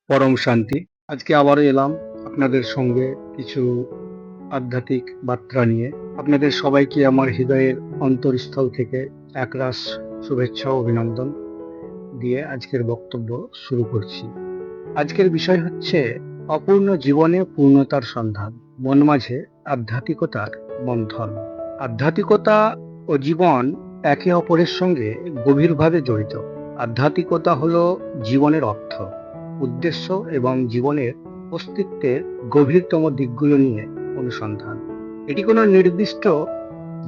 পরম শান্তি। আজকে আবারও এলাম আপনাদের সঙ্গে কিছু আধ্যাত্মিক বার্তা নিয়ে। আপনাদের সবাইকে আমার হৃদয়ের অন্তরস্থল থেকে একরাশ শুভেচ্ছা ও অভিনন্দন দিয়ে আজকের বক্তব্য শুরু করছি। আজকের বিষয় হচ্ছে অপূর্ণ জীবনে পূর্ণতার সন্ধান, মন মাঝে আধ্যাত্মিকতার বন্ধন। আধ্যাত্মিকতা ও জীবন একে অপরের সঙ্গে গভীরভাবে জড়িত। আধ্যাত্মিকতা হলো জীবনের অর্থ, উদ্দেশ্য এবং জীবনের অস্তিত্বের গভীরতম দিকগুলো নিয়ে অনুসন্ধান। এটি কোনো নির্দিষ্ট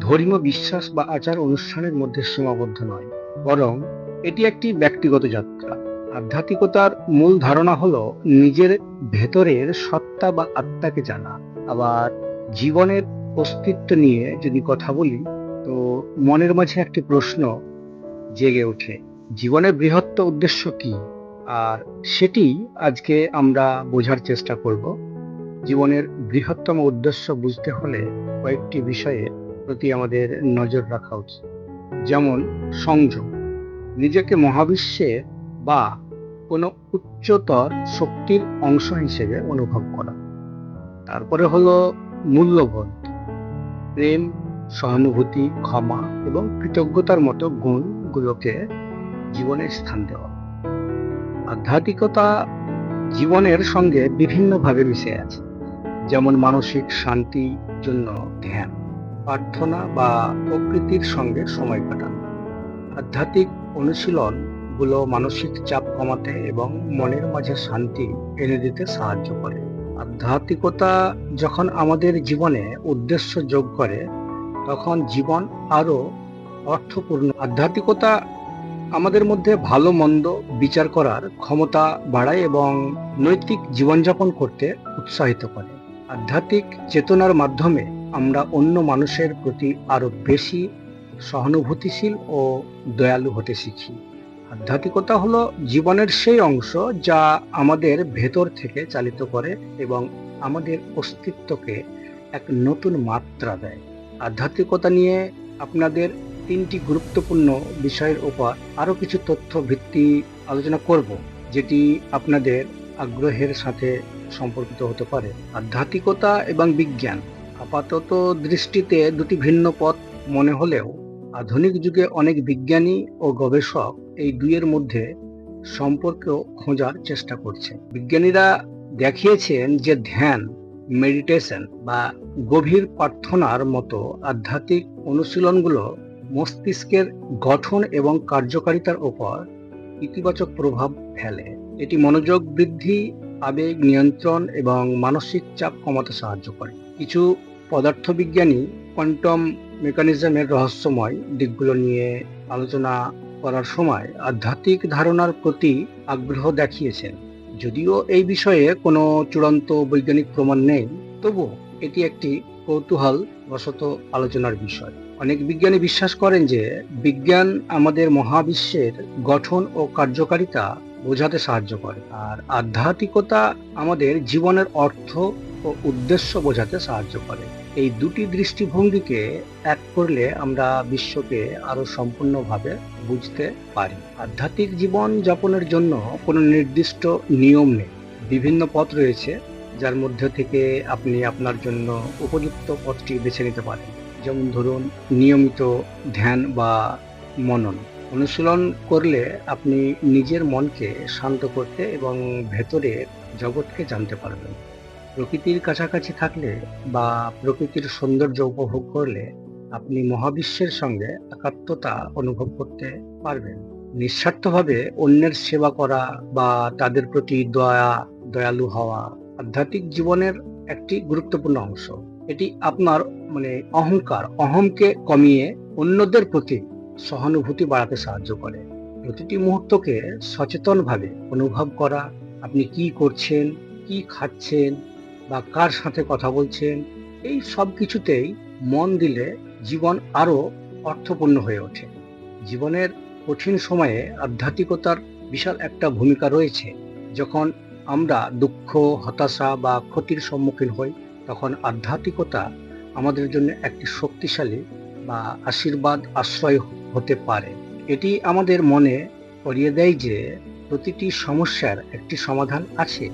ধর্মীয় বিশ্বাস বা আচার অনুষ্ঠানের মধ্যে সীমাবদ্ধ নয়, বরং এটি একটি ব্যক্তিগত যাত্রা। আধ্যাত্মিকতার মূল ধারণা হলো নিজের ভেতরের সত্তা বা আত্মাকে জানা। আবার জীবনের অস্তিত্ব নিয়ে যদি কথা বলি, তো মনের মাঝে একটি প্রশ্ন জেগে ওঠে, জীবনের বৃহত্ত উদ্দেশ্য কি? আর সেটি আজকে আমরা বোঝার চেষ্টা করব। জীবনের বৃহত্তম উদ্দেশ্য বুঝতে হলে কয়েকটি বিষয়ের প্রতি আমাদের নজর রাখা উচিত। যেমন সংযম, নিজেকে মহাবিশ্বের বা কোনো উচ্চতর শক্তির অংশ হিসেবে অনুভব করা। তারপরে হলো মূল্যবোধ, প্রেম, সহানুভূতি, ক্ষমা এবং কৃতজ্ঞতার মতো গুণগুলোকে জীবনে স্থান দেওয়া। আধ্যাত্মিকতা জীবনের সঙ্গে বিভিন্নভাবে মিশে আছে, যেমন মানসিক শান্তির জন্য ধ্যান, প্রার্থনা বা প্রকৃতির সঙ্গে সময় কাটানো। আধ্যাত্মিক অনুশীলন গুলো মানসিক চাপ কমাতে এবং মনের মাঝে শান্তি এনে দিতে সাহায্য করে। আধ্যাত্মিকতা যখন আমাদের জীবনে উদ্দেশ্য যোগ করে, তখন জীবন আরো অর্থপূর্ণ। আধ্যাত্মিকতা আমাদের মধ্যে ভালো মন্দ বিচার করার ক্ষমতা বাড়ায় এবং নৈতিক জীবনযাপন করতে উৎসাহিত করে। আধ্যাত্মিক চেতনার মাধ্যমে আমরা অন্য মানুষের প্রতি আরো বেশি সহানুভূতিশীল ও দয়ালু হতে শিখি। আধ্যাত্মিকতা হলো জীবনের সেই অংশ যা আমাদের ভেতর থেকে চালিত করে এবং আমাদের অস্তিত্বকে এক নতুন মাত্রা দেয়। আধ্যাত্মিকতা নিয়ে আপনাদের তিনটি গুরুত্বপূর্ণ বিষয়ের উপর আরো কিছু তথ্য ভিত্তি আলোচনা করব, যেটি আপনাদের আগ্রহের সাথে সম্পর্কিত হতে পারে। আধ্যাত্মিকতা এবং বিজ্ঞান আপাতত দৃষ্টিতে দুটি ভিন্ন পথ মনে হলেও আধুনিক যুগে অনেক বিজ্ঞানী ও গবেষক এই দুইয়ের মধ্যে সম্পর্ক খোঁজার চেষ্টা করছে। বিজ্ঞানীরা দেখিয়েছেন যে ধ্যান, মেডিটেশন বা গভীর প্রার্থনার মতো আধ্যাত্মিক অনুশীলনগুলো মস্তিষ্কের গঠন এবং কার্যকারিতার উপর ইতিবাচক প্রভাব ফেলে। এটি মনোযোগ বৃদ্ধি, আবেগ নিয়ন্ত্রণ এবং মানসিক চাপ কমাতে সাহায্য করে। কিছু পদার্থবিজ্ঞানী কোয়ান্টাম মেকানিজমের রহস্যময় দিকগুলো নিয়ে আলোচনা করার সময় আধ্যাত্মিক ধারণার প্রতি আগ্রহ দেখিয়েছেন। যদিও এই বিষয়ে কোনো চূড়ান্ত বৈজ্ঞানিক প্রমাণ নেই, তবুও এটি একটি কৌতূহল বশত আলোচনার বিষয়। অনেক বিজ্ঞানী বিশ্বাস করেন যে বিজ্ঞান আমাদের মহাবিশ্বের গঠন ও কার্যকারিতা বোঝাতে সাহায্য করে, আর আধ্যাত্মিকতা আমাদের জীবনের অর্থ ও উদ্দেশ্য বোঝাতে সাহায্য করে। এই দুটি দৃষ্টিভঙ্গিকে এক করলে আমরা বিশ্বকে আরো সম্পূর্ণভাবে বুঝতে পারি। আধ্যাত্মিক জীবন যাপনের জন্য কোনো নির্দিষ্ট নিয়ম নেই, বিভিন্ন পথ রয়েছে, যার মধ্যে থেকে আপনি আপনার জন্য উপযুক্ত পথটি বেছে নিতে পারেন। যেমন ধরুন, নিয়মিত ধ্যান বা মনন অনুশীলন করলে আপনি নিজের মনকে শান্ত করতে এবং ভেতরের জগৎকে জানতে পারবেন। প্রকৃতির কাছাকাছি থাকলে বা প্রকৃতির সৌন্দর্য উপভোগ করলে আপনি মহাবিশ্বের সঙ্গে একাত্মতা অনুভব করতে পারবেন। নিঃস্বার্থভাবে অন্যের সেবা করা বা তাদের প্রতি দয়ালু হওয়া আধ্যাত্মিক জীবনের একটি গুরুত্বপূর্ণ অংশ। এটি আপনার অহংকে কমিয়ে অন্যদের প্রতি সহানুভূতি বাড়াতে সাহায্য করে। প্রতিটি মুহূর্তকে সচেতনভাবে অনুভব করা, আপনি কি করছেন, কি খাচ্ছেন বা কার সাথে কথা বলছেন, এই সব কিছুতেই মন দিলে জীবন আরো অর্থপূর্ণ হয়ে ওঠে। জীবনের কঠিন সময়ে আধ্যাত্মিকতার বিশাল একটা ভূমিকা রয়েছে। যখন আমরা দুঃখ, হতাশা বা ক্ষতির সম্মুখীন হই, তখন আধ্যাত্মিকতা আমাদের জন্য একটি শক্তিশালী বা আশীর্বাদ আশ্রয় হতে পারে। এটি আমাদের মনে করিয়ে দেয় যে প্রতিটি সমস্যার একটি সমাধান আছে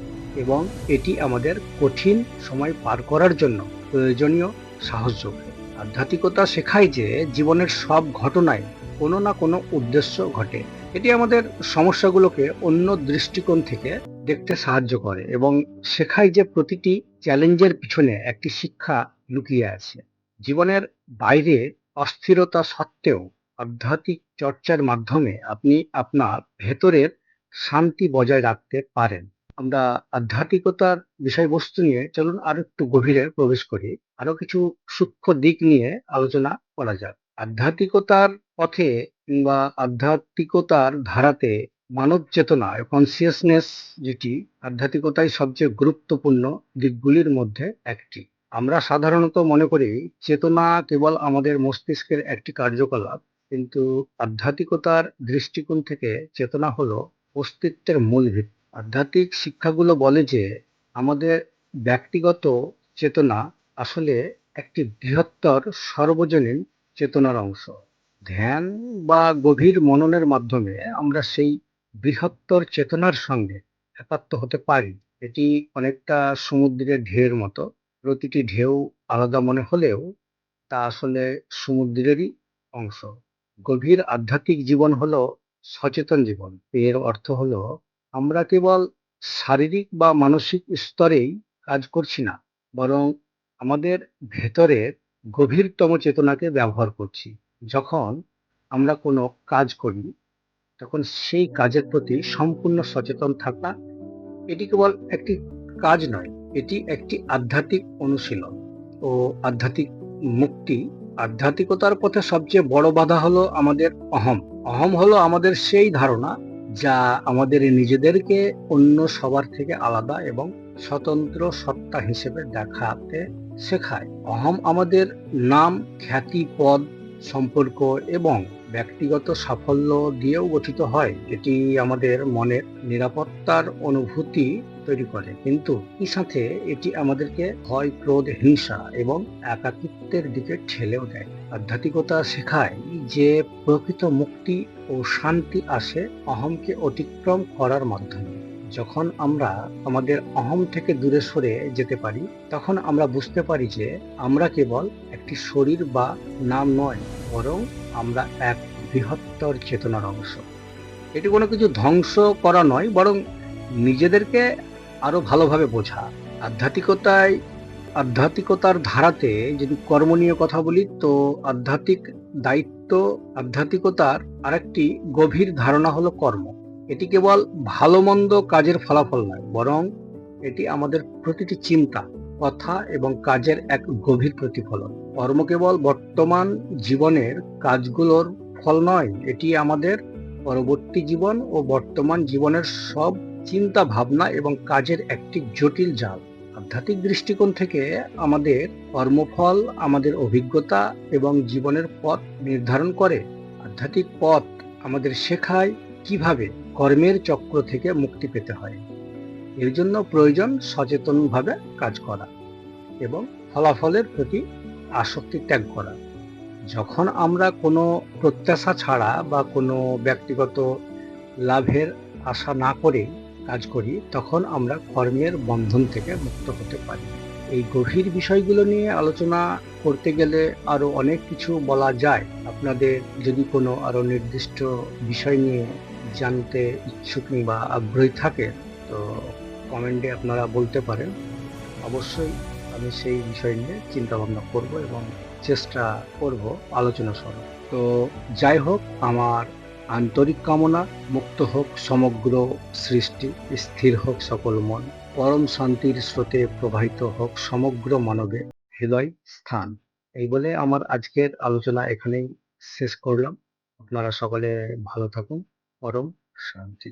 এবং এটি আমাদের কঠিন সময় পার করার জন্য প্রয়োজনীয় সাহস যোগায়। আধ্যাত্মিকতা শেখায় যে জীবনের সব ঘটনায় কোনো না কোনো উদ্দেশ্য ঘটে। এটি আমাদের সমস্যাগুলোকে অন্য দৃষ্টিকোণ থেকে দেখতে সাহায্য করে এবং শেখায় যে প্রতিটি চ্যালেঞ্জের পিছনে একটি শিক্ষা লুকিয়ে আছে। জীবনের বাইরে অস্থিরতা সত্ত্বেও আধ্যাত্মিক চর্চার মাধ্যমে আপনি আপনার ভেতরের শান্তি বজায় রাখতে পারেন। আমরা আধ্যাত্মিকতার বিষয়বস্তু নিয়ে চলুন আরো একটু গভীরে প্রবেশ করি। আরো কিছু সূক্ষ্ম দিক নিয়ে আলোচনা করা যাক। আধ্যাত্মিকতার পথে কিংবা আধ্যাত্মিকতার ধারাতে মানব চেতনা কনসিয়াসনেস যেটি আধ্যাত্মিকতায় সবচেয়ে গুরুত্বপূর্ণ দিকগুলির মধ্যে একটি। আমরা সাধারণত মনে করি চেতনা কেবল আমাদের মস্তিষ্কের একটি কার্যকলাপ, কিন্তু আধ্যাত্মিকতার দৃষ্টিকোণ থেকে চেতনা হলো অস্তিত্বের মূল ভিত্তি। আধ্যাত্মিক শিক্ষাগুলো বলে যে আমাদের ব্যক্তিগত চেতনা আসলে একটি বৃহত্তর সর্বজনীন চেতনার অংশ। ধ্যান বা গভীর মননের মাধ্যমে আমরা সেই বৃহত্তর চেতনার সঙ্গে একাত্ম হতে পারি। এটি অনেকটা সমুদ্রের ঢেউয়ের মতো। প্রতিটি ঢেউ আলাদা মনে হলেও তা আসলে সমুদ্রেরই অংশ। গভীর আধ্যাত্মিক জীবন হলো সচেতন জীবন। এর অর্থ হলো আমরা কেবল শারীরিক বা মানসিক স্তরেই কাজ করছি না, বরং আমাদের ভেতরের গভীরতম চেতনাকে ব্যবহার করছি। যখন আমরা কোনো কাজ করি তখন সেই কাজের প্রতি সম্পূর্ণ সচেতন থাকা, এটি কেবল একটি কাজ নয়, এটি একটি আধ্যাত্মিক অনুশীলন ও আধ্যাত্মিক মুক্তি। আধ্যাত্মিকতার পথে সবচেয়ে বড় বাধা হলো আমাদের অহম। অহম হলো আমাদের সেই ধারণা যা আমাদের নিজেদেরকে অন্য সবার থেকে আলাদা এবং স্বতন্ত্র সত্তা হিসেবে দেখাতে শেখায়। অহম আমাদের নাম, খ্যাতি, পদ, সম্পর্ক এবং ব্যক্তিগত সাফল্য দিয়েও গঠিত হয়। এটি আমাদের মনের নিরাপত্তার অনুভূতি তৈরি করে, কিন্তু এই সাথে এটি আমাদেরকে ভয়, ক্রোধ, হিংসা এবং একাকিত্বের দিকে ঠেলেও দেয়। আধ্যাত্মিকতা শেখায় যে প্রকৃত মুক্তি ও শান্তি আসে অহমকে অতিক্রম করার মাধ্যমে। যখন আমরা আমাদের অহম থেকে দূরে সরে যেতে পারি, তখন আমরা বুঝতে পারি যে আমরা কেবল একটি শরীর বা নাম নয়, বরং আমরা এক বৃহত্তর চেতনার অংশ। এটি কোনো কিছু ধ্বংস করা নয়, বরং নিজেদেরকে আরো ভালোভাবে বোঝা। আধ্যাত্মিকতায় আধ্যাত্মিকতার ধারাতে যদি কর্ম নিয়ে কথা বলি, তো আধ্যাত্মিক দায়িত্ব, আধ্যাত্মিকতার আরেকটি গভীর ধারণা হলো কর্ম। এটি কেবল ভালো মন্দ কাজের ফলাফল নয়, বরং এটি আমাদের প্রতিটি চিন্তা, কথা এবং কাজের এক গভীর প্রতিফলন। কর্ম কেবল বর্তমান জীবনের কাজগুলোর ফল নয়, এটি আমাদের পরবর্তী জীবন ও বর্তমান জীবনের সব চিন্তা, ভাবনা এবং কাজের একটি জটিল জাল। আধ্যাত্মিক দৃষ্টিকোণ থেকে আমাদের কর্মফল আমাদের অভিজ্ঞতা এবং জীবনের পথ নির্ধারণ করে। আধ্যাত্মিক পথ আমাদের শেখায় কিভাবে কর্মের চক্র থেকে মুক্তি পেতে হয়। এর জন্য প্রয়োজন সচেতনভাবে কাজ করা এবং ফলাফলের প্রতি আসক্তি ত্যাগ করা। যখন আমরা কোনো প্রত্যাশা ছাড়া বা কোনো ব্যক্তিগত লাভের আশা না করে কাজ করি, তখন আমরা কর্মের বন্ধন থেকে মুক্ত হতে পারি। এই গভীর বিষয়গুলো নিয়ে আলোচনা করতে গেলে আরো অনেক কিছু বলা যায়। আপনাদের যদি কোনো আরো নির্দিষ্ট বিষয় নিয়ে জানতে ইচ্ছুক বা আগ্রহী থাকে, তো কমেন্টে আপনারা বলতে পারেন। অবশ্যই আমি সেই বিষয় নিয়ে চিন্তা ভাবনা করব এবং চেষ্টা করব আলোচনা সভা। তো যাই হোক, আমার আন্তরিক কামনা মুক্ত হোক সমগ্র সৃষ্টি, স্থির হোক সকল মন, পরম শান্তির স্রোতে প্রবাহিত হোক সমগ্র মানবের হৃদয় স্থান। এই বলে আমার আজকের আলোচনা এখানেই শেষ করলাম। আপনারা সকলে ভালো থাকুন। পরম শান্তি।